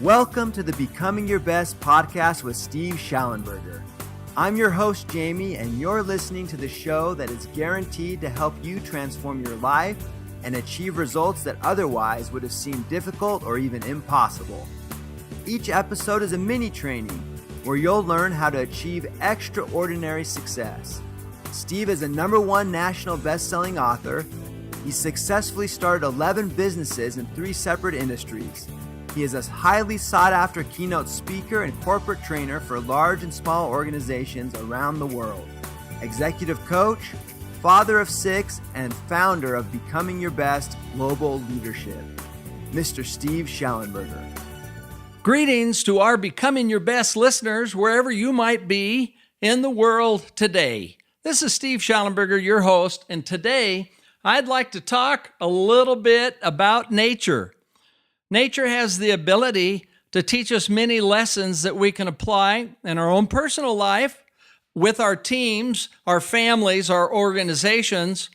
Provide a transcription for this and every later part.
Welcome to the Becoming Your Best podcast with Steve Shallenberger. I'm your host, Jamie, and you're listening to the show that is guaranteed to help you transform your life and achieve results that otherwise would have seemed difficult or even impossible. Each episode is a mini training where you'll learn how to achieve extraordinary success. Steve is a #1 national best-selling author. He's successfully started 11 businesses in 3 separate industries. He is a highly sought-after keynote speaker and corporate trainer for large and small organizations around the world, executive coach, father of 6, and founder of Becoming Your Best Global Leadership, Mr. Steve Shallenberger. Greetings to our Becoming Your Best listeners, wherever you might be in the world today. This is Steve Shallenberger, your host, and today I'd like to talk a little bit about nature. Nature has the ability to teach us many lessons that we can apply in our own personal life, with our teams, our families, our organizations,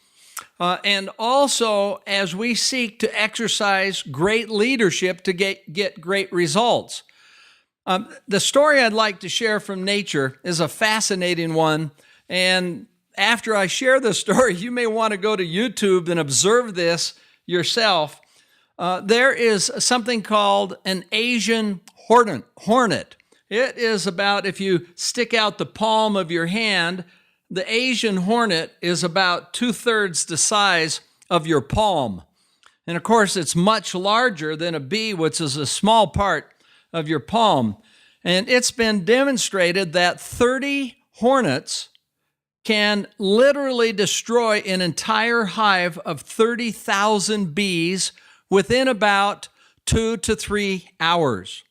and also as we seek to exercise great leadership to get great results. The story I'd like to share from nature is a fascinating one, and after I share the story, you may want to go to YouTube and observe this yourself. There is something called an Asian hornet. It is about, if you stick out the palm of your hand, the Asian hornet is about 2/3 the size of your palm. And of course, it's much larger than a bee, which is a small part of your palm. And it's been demonstrated that 30 hornets can literally destroy an entire hive of 30,000 bees within about 2 to 3 hours.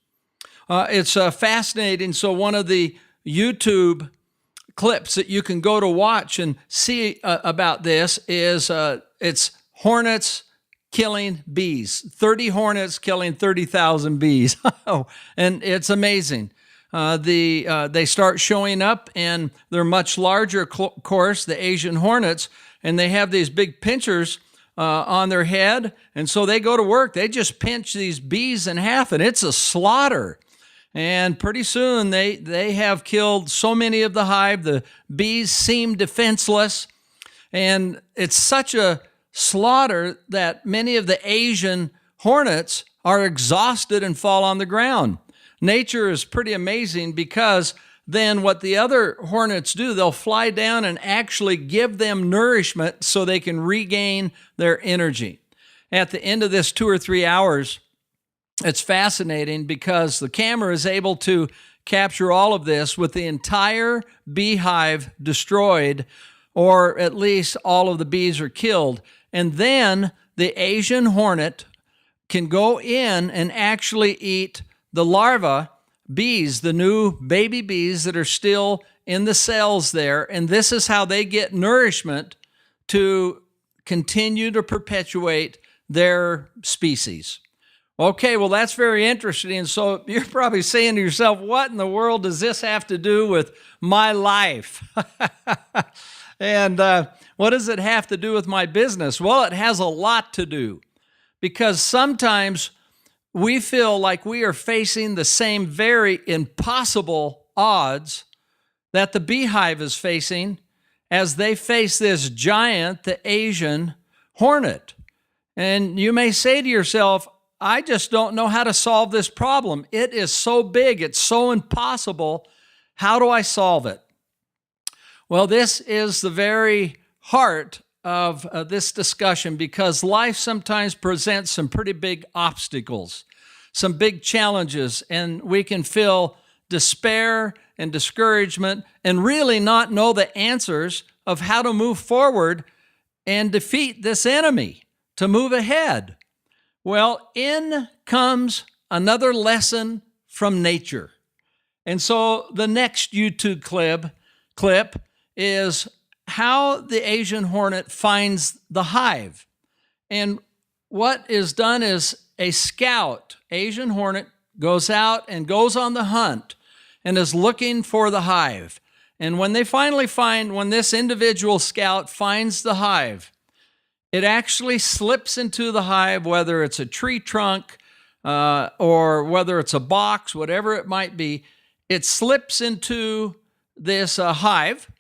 It's fascinating. So one of the YouTube clips that you can go to watch and see about this is it's hornets killing bees. 30 hornets killing 30,000 bees. And it's amazing. They start showing up, and they're much larger, of course, the Asian hornets, and they have these big pinchers on their head, and so they go to work. They just pinch these bees in half, and it's a slaughter. And pretty soon they have killed so many of the hive. The bees seem defenseless, and it's such a slaughter that many of the Asian hornets are exhausted and fall on the ground. Nature is pretty amazing, because then what the other hornets do, they'll fly down and actually give them nourishment so they can regain their energy. At the end of this 2 or 3 hours, it's fascinating because the camera is able to capture all of this with the entire beehive destroyed, or at least all of the bees are killed. And then the Asian hornet can go in and actually eat the larvae bees, the new baby bees that are still in the cells there, and this is how they get nourishment to continue to perpetuate their species. Okay, well, that's very interesting. And so you're probably saying to yourself, what in the world does this have to do with my life? And what does it have to do with my business? Well, it has a lot to do, because sometimes we feel like we are facing the same very impossible odds that the beehive is facing as they face this giant, the Asian hornet. And you may say to yourself, I just don't know how to solve this problem. It is so big, it's so impossible. How do I solve it? Well, this is the very heart of this discussion, because life sometimes presents some pretty big obstacles, some big challenges, and we can feel despair and discouragement and really not know the answers of how to move forward and defeat this enemy, to move ahead. Well, in comes another lesson from nature. And so the next YouTube clip is how the Asian hornet finds the hive. And what is done is a scout, Asian hornet, goes out and goes on the hunt and is looking for the hive. And when this individual scout finds the hive, it actually slips into the hive, whether it's a tree trunk, or whether it's a box, whatever it might be, it slips into this hive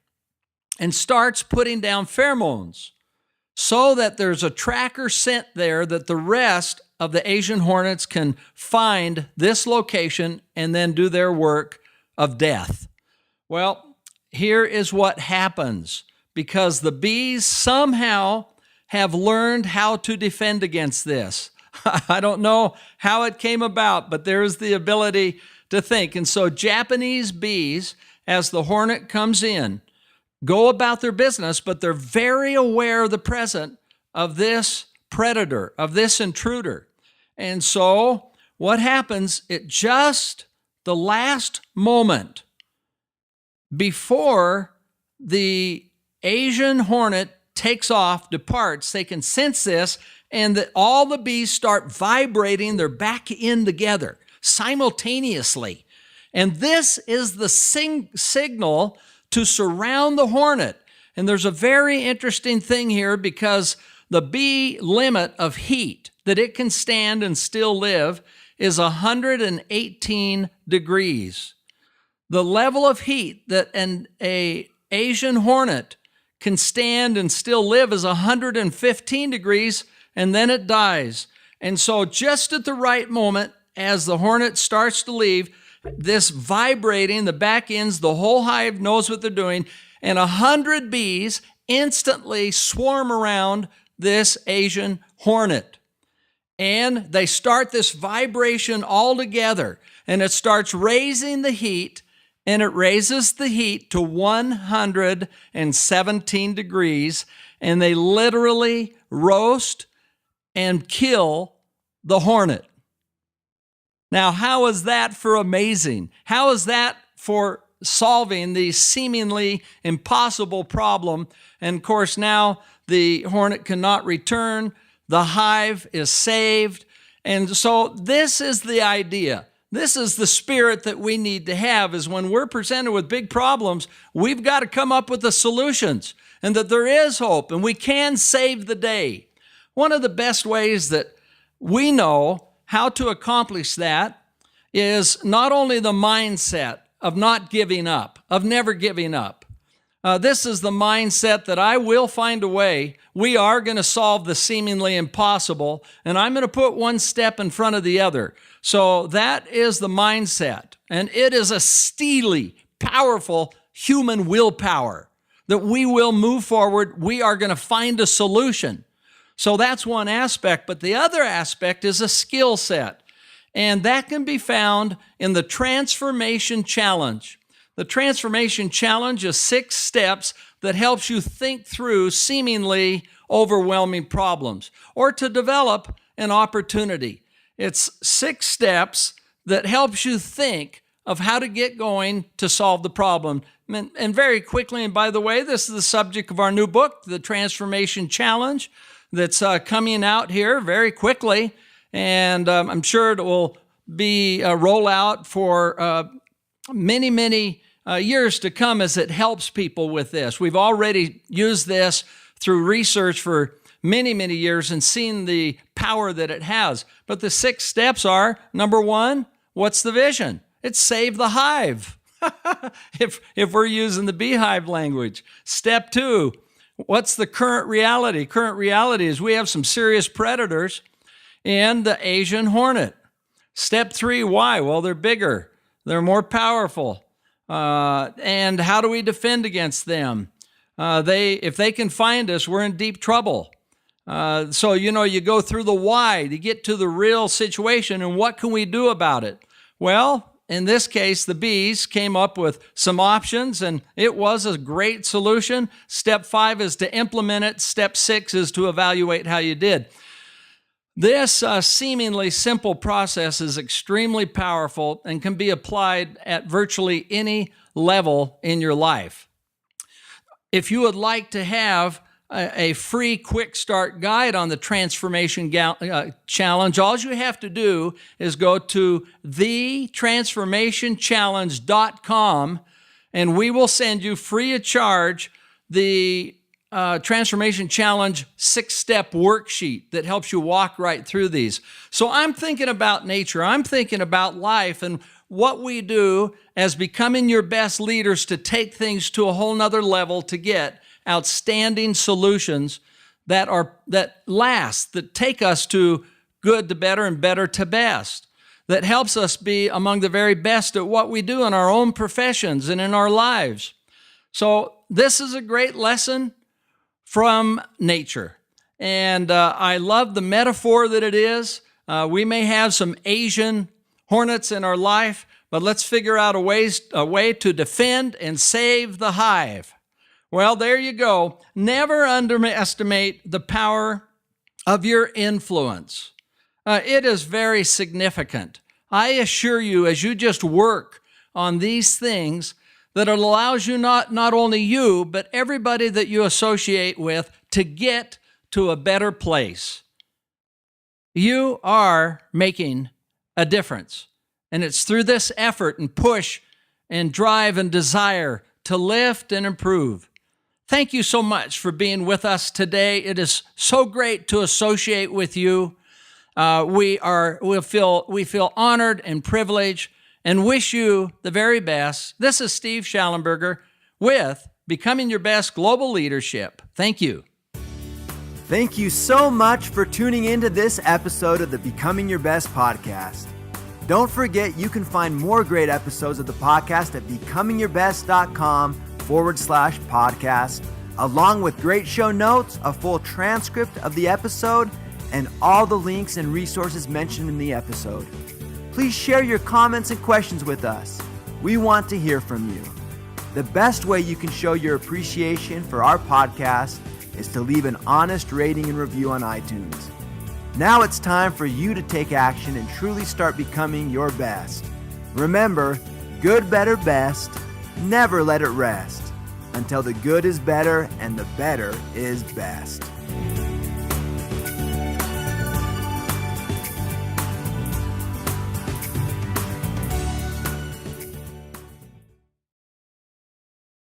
and starts putting down pheromones so that there's a tracker scent there that the rest of the Asian hornets can find this location and then do their work of death. Well, here is what happens because the bees somehow have learned how to defend against this. I don't know how it came about, but there's the ability to think. And so Japanese bees, as the hornet comes in, go about their business, but they're very aware of the presence of this predator, of this intruder. And so what happens at just the last moment before the Asian hornet takes off, departs, they can sense this, and that all the bees start vibrating their back end together simultaneously. And this is the signal to surround the hornet. And there's a very interesting thing here because the bee limit of heat that it can stand and still live is 118 degrees. The level of heat that an Asian hornet can stand and still live is 115 degrees, and then it dies. And so just at the right moment, as the hornet starts to leave, this vibrating, the back ends, the whole hive knows what they're doing, and 100 bees instantly swarm around this Asian hornet. And they start this vibration all together, and it starts raising the heat, and it raises the heat to 117 degrees, and they literally roast and kill the hornet. Now, how is that for amazing? How is that for solving the seemingly impossible problem? And of course, now the hornet cannot return. The hive is saved. And so this is the idea. This is the spirit that we need to have, is when we're presented with big problems, we've got to come up with the solutions and that there is hope and we can save the day. One of the best ways that we know how to accomplish that is not only the mindset of not giving up, of never giving up. This is the mindset that I will find a way. We are going to solve the seemingly impossible, and I'm going to put one step in front of the other. So that is the mindset, and it is a steely, powerful human willpower that we will move forward. We are going to find a solution. So that's one aspect, but the other aspect is a skill set, and that can be found in the Transformation Challenge. The Transformation Challenge is 6 steps that helps you think through seemingly overwhelming problems or to develop an opportunity. It's 6 steps that helps you think of how to get going to solve the problem. And very quickly, and by the way, this is the subject of our new book, The Transformation Challenge, that's coming out here very quickly, and I'm sure it will be a rollout for many years to come as it helps people with this. We've already used this through research for many years and seen the power that it has. But the 6 steps are, number 1, what's the vision? It's save the hive, if we're using the beehive language. Step 2, what's the current reality? Current reality is we have some serious predators in the Asian hornet. Step 3, why? Well, they're bigger. They're more powerful. And how do we defend against them? If they can find us, we're in deep trouble. So, you go through the why to get to the real situation, and what can we do about it? Well, in this case, the bees came up with some options, and it was a great solution. Step 5 is to implement it. Step 6 is to evaluate how you did. This seemingly simple process is extremely powerful and can be applied at virtually any level in your life. If you would like to have a free quick start guide on the Transformation Challenge, all you have to do is go to thetransformationchallenge.com, and we will send you free of charge the Transformation Challenge 6-step worksheet that helps you walk right through these. So I'm thinking about nature. I'm thinking about life and what we do as becoming your best leaders to take things to a whole nother level to get outstanding solutions that last, that take us to good to better and better to best, that helps us be among the very best at what we do in our own professions and in our lives. So this is a great lesson from nature. And I love the metaphor that it is. We may have some Asian hornets in our life, but let's figure out a way to defend and save the hive. Well, there you go. Never underestimate the power of your influence. It is very significant. I assure you, as you just work on these things, that it allows you, not only you, but everybody that you associate with to get to a better place. You are making a difference. And it's through this effort and push and drive and desire to lift and improve. Thank you so much for being with us today. It is so great to associate with you. We feel honored and privileged and wish you the very best. This is Steve Shallenberger with Becoming Your Best Global Leadership. Thank you. Thank you so much for tuning into this episode of the Becoming Your Best podcast. Don't forget you can find more great episodes of the podcast at BecomingYourBest.com/podcast, along with great show notes, a full transcript of the episode, and all the links and resources mentioned in the episode. Please share your comments and questions with us. We want to hear from you. The best way you can show your appreciation for our podcast is to leave an honest rating and review on iTunes. Now it's time for you to take action and truly start becoming your best. Remember, good, better, best. Never let it rest until the good is better and the better is best.